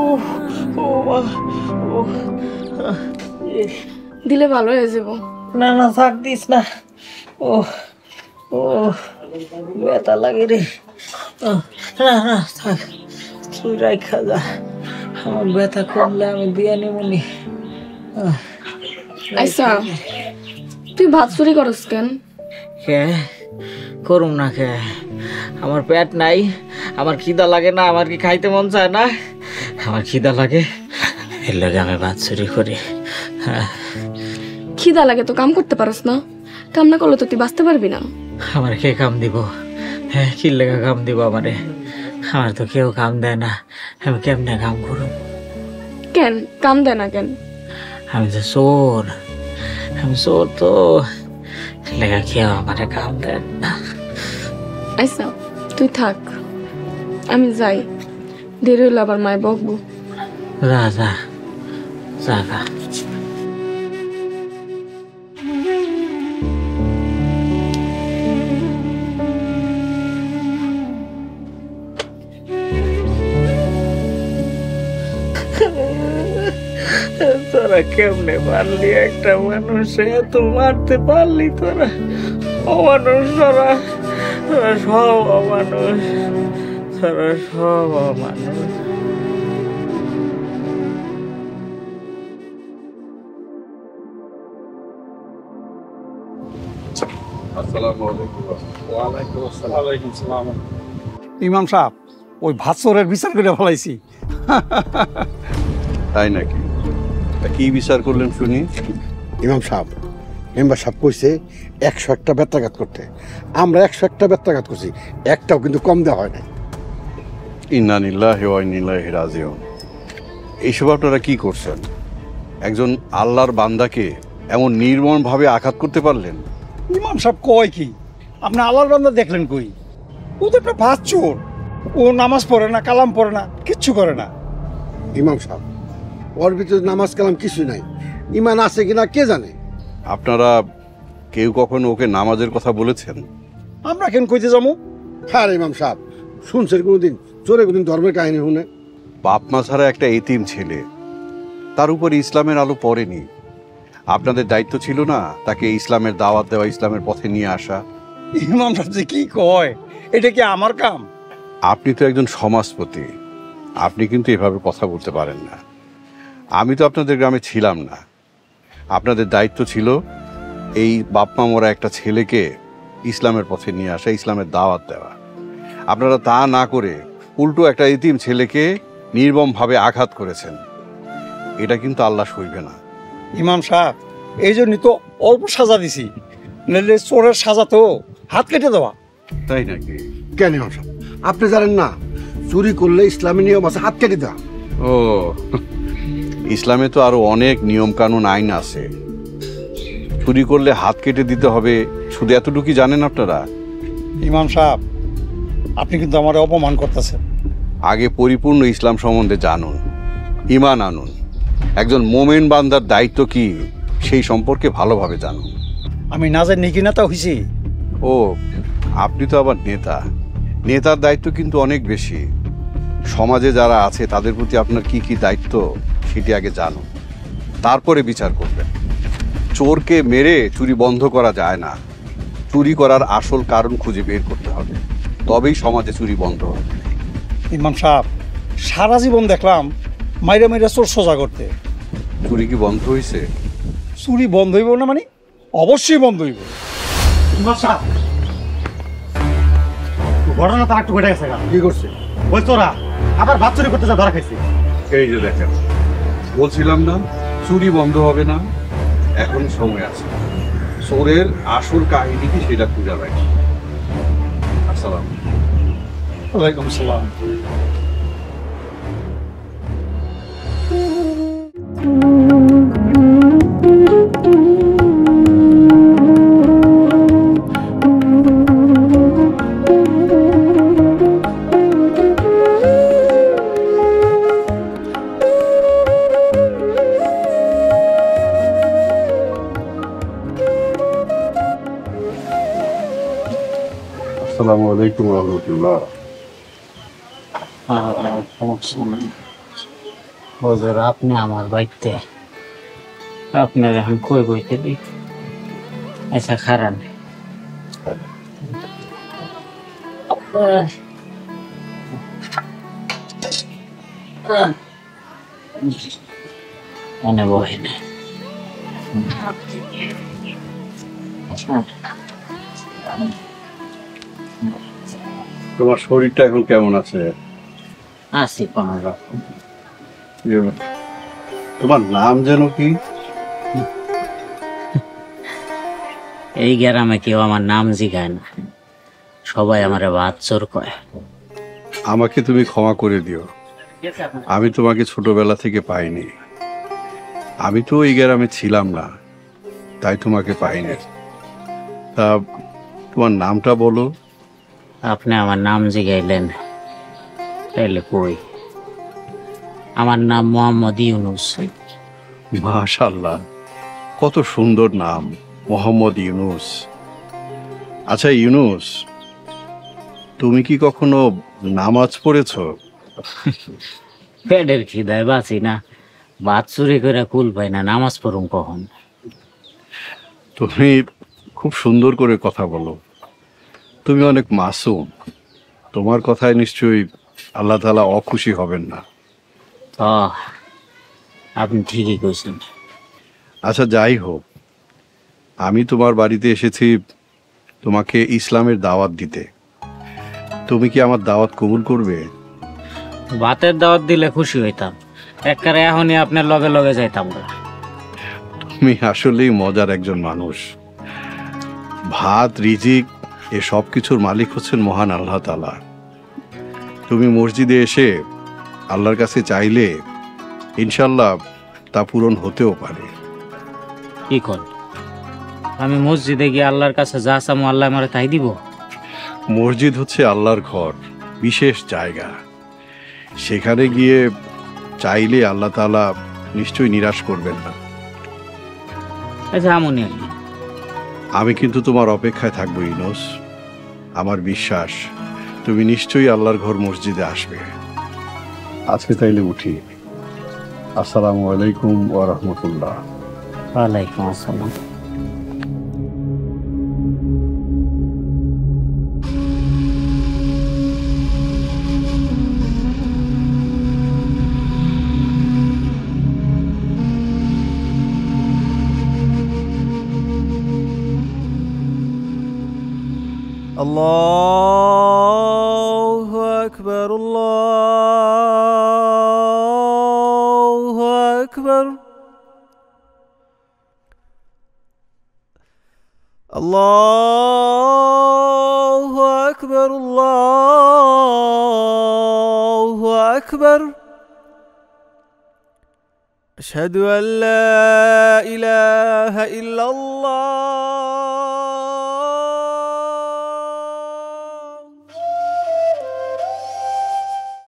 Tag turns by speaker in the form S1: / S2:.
S1: ও ও মা, ও
S2: দিলে ভালো হয়ে যাব।
S1: না না, থাক দিস না। ও ও ব্যথা লাগে রে। না না থাক, তুই রাখা যা। আমার ব্যথা কমলে আমি দিয়ে নিমুনি।
S2: আচ্ছা, তুই ভাত চুরি করস কেন?
S1: কে করুম না কে? আমার পেট নাই, আমার খিদা লাগে না, আমার কি খাইতে মন চায় না? আমার খিদা লাগে, এর লাগে আমি ভাত চুরি করি।
S2: খিদা লাগে তো কাম করতে পারস না? কাম না করলে তো তুই বাঁচতে পারবি না।
S1: আমার কে কাম দিব? হ্যাঁ, কি লেগে কাম দিব আমারে? আমার তো কেউ কাম দেয় না, আমি কেমনে কাম করুম?
S2: কেন কাম দেয় না কেন?
S1: আমি তো চোর, আমি চোর তো, লেগে কেউ আমারে কাম দেয় না।
S2: আচ্ছা তুই থাক, আমি যাই, দেরি হইলে আবার মায় বকবো।
S1: যা যা যা। তোরা কেমনে পারলি একটা মানুষ এত মারতে পারলি? তোরা অমানুষ, তোরা তোরা সব অমানুষ, তোরা সব অমানুষ।
S3: ইমাম সাহেব, ওই ভাতসরের বিচার করে ফেলাইছি।
S4: তাই নাকি? তা কি বিচার করলেন শুনি?
S5: ইমাম সাহেব, মেম্বার সাহেব কইছে 101টা বেত্রাঘাত করতে। আমরা 101টা বেত্রাঘাত করছি, একটাও কিন্তু কম দেওয়া হয় না।
S4: ইন্না লিল্লাহি ওয়া ইন্না ইলাইহি রাজিউন। এইসব আপনারা কি করছেন? একজন আল্লাহর বান্দাকে এমন নির্মমভাবে আঘাত করতে পারলেন?
S3: ইমাম সাহেব কয় কি? আপনি আল্লাহর বান্দা দেখলেন কই? ও তো একটা ভাত চোর। ও নামাজ পড়ে না, কালাম পড়ে না, কিচ্ছু করে না।
S5: ইমাম সাহেব, ওর ভিতরে নামাজ কালাম কিছু নাই, ইমান আছে কিনা কে জানে।
S4: আপনারা কেউ কখনো ওকে নামাজের কথা বলেছেন?
S3: আমরা কেন কইতে যাবো?
S5: হ্যাঁ ইমাম সাহেব, শুনছেন কোনোদিন চোরে কোনদিন ধর্মের কাহিনী শুনে?
S4: বাপ মা ছাড়া একটা এতিম ছেলে, তার উপর ইসলামের আলো পড়েনি। আপনাদের দায়িত্ব ছিল না তাকে ইসলামের দাওয়াত দেওয়া, ইসলামের পথে নিয়ে আসা?
S3: ইমাম সাহেব যে কি কয়, এটা কি আমার কাম?
S4: আপনি তো একজন সমাজপতি, আপনি কিন্তু এভাবে কথা বলতে পারেন না। আমি তো আপনাদের গ্রামে ছিলাম না। আপনাদের দায়িত্ব ছিল এই বাপমা মরা একটা ছেলেকে ইসলামের পথে নিয়ে আসা, ইসলামের দাওয়াত দেওয়া। আপনারা তা না করে উল্টো একটা এতিম ছেলেকে নির্মমভাবে আঘাত করেছেন। এটা কিন্তু আল্লাহ সইবে না।
S3: ইমাম সাহেব, এই জন্যই তো অল্প সাজা দিছি, নইলে চোরের সাজা তো হাত কেটে দেওয়া।
S4: তাই নাকি?
S5: কেন ইমাম সাহেব, আপনি জানেন না চুরি করলে ইসলামী নিয়ম আছে হাত কেটে দেওয়া?
S4: ও, ইসলামে তো আরো অনেক নিয়ম কানুন আইন আছে। চুরি করলে হাত কেটে দিতে হবে, শুধু এতটুকুই জানেন আপনারা?
S3: ইমাম সাহেব, আপনি কিন্তু আমার অপমান করতেছেন।
S4: আগে পরিপূর্ণ ইসলাম সম্বন্ধে জানুন, ঈমান আনুন। একজন মোমেন বান্দার দায়িত্ব কি সেই সম্পর্কে ভালোভাবে জানুন।
S3: আমি না জানি কি নেতা হইছি?
S4: ও, আপনি তো আবার নেতা। নেতার দায়িত্ব কিন্তু অনেক বেশি। সমাজে যারা আছে তাদের প্রতি আপনার কি কি দায়িত্ব সেটি আগে জানুন, তারপরে বিচার করবেন। চোরকে মেরে চুরি বন্ধ করা যায় না। চুরি করার আসল কারণ খুঁজে বের করতে হবে, তবেই সমাজে চুরি বন্ধ হবে।
S3: ইমাম সাহেব, সারা জীবন দেখলাম মাইরা মাইরা চোর সোজা করতে।
S4: চুরি কি বন্ধ হয়েছে?
S3: চুরি বন্ধ হইব না মানে? অবশ্যই বন্ধ হইব। ইমাম সাহেব, ঘটনা তো একটু ঘটে গেছে।
S5: কি করছে?
S3: ওই চোরা আবার ভাত চুরি করতে যা ধরা খাইছে।
S4: এই যে দেখেন, বলছিলাম না চুরি বন্ধ হবে না, এখন সময় আছে। চোরের আসল কাহিনী কি সেটা খুঁজে পাই। আসসালাম।
S3: ওয়ালাইকুম সালাম।
S4: আসসালামু আলাইকুম ওয়া রাহমাতুল্লাহ।
S1: সমস্যা নেই হুজুর, আপনি আমার বাড়িতে আপনার এখন কই বইতে দিই। আচ্ছা খারান এনে বহেন।
S4: তোমার শরীরটা এখন কেমন আছে?
S1: আছি কোনো রকম।
S4: তোমার নাম যেন কি?
S1: এই গ্রামে কেউ আমার নাম জিগায় না, সবাই আমারে বাচ্চর কয়।
S4: আমাকে তুমি ক্ষমা করে দিও, আমি তোমাকে ছোটবেলা থেকে পাইনি। আমি তো এই গ্রামে ছিলাম না, তাই তোমাকে পাইনি। তা তোমার নামটা বলো।
S1: আপনি আমার নাম জিগাইলেন, তাইলে কই, আমার নাম মোহাম্মদ ইউনুস।
S4: মাশাআল্লাহ, কত সুন্দর নাম, মোহাম্মদ ইউনুস। আচ্ছা ইউনুস, তুমি কি কখনো নামাজ পড়েছো?
S1: পেটের খিদায় বাঁচি না, ভাত চুরি করে কুল পাই না, নামাজ পড়ুম কখন?
S4: তুমি খুব সুন্দর করে কথা বলো, তুমি অনেক মাসুম। তোমার কথায় নিশ্চয়ই আল্লাহ তাআলা অখুশি হবেন না।
S1: আপনি ঠিকই কইছেন।
S4: আচ্ছা যাই হোক, আমি তোমার বাড়িতে এসেছি তোমাকে ইসলামের দাওয়াত দিতে। তুমি কি আমার দাওয়াত কবুল করবে?
S1: ভাতের দাওয়াত দিলে খুশি হইতাম, একবারে এখনই আপনার লগে লগে যাইতাম না।
S4: তুমি আসলেই মজার একজন মানুষ। ভাত, রিজিক, এ সব কিছুর মালিক হচ্ছেন মহান আল্লাহ তাআলা। তুমি মসজিদে এসে আল্লাহর কাছে চাইলে ইনশাল্লাহ তা পূরণ হতেও পারে।
S1: কি কর, আমি মসজিদে গিয়ে আল্লাহর কাছে যা চামো আল্লাহ আমারে তাই দিব?
S4: মসজিদ হচ্ছে আল্লাহর ঘর, বিশেষ জায়গা। সেখানে গিয়ে চাইলে আল্লাহ তাআলা নিশ্চয়ই নিরাশ করবেন না।
S1: আচ্ছা আমনি
S4: আমি কিন্তু তোমার অপেক্ষায় থাকবো ইউনুস। আমার বিশ্বাস তুমি নিশ্চয়ই আল্লাহর ঘর মসজিদে আসবে। আজকে তাইলে উঠি। আসসালামু আলাইকুম ওয়া রাহমাতুল্লাহ।
S1: ওয়ালাইকুম আসসালাম।
S6: الله أكبر الله أكبر الله أكبر الله أكبر أشهد أن لا إله إلا الله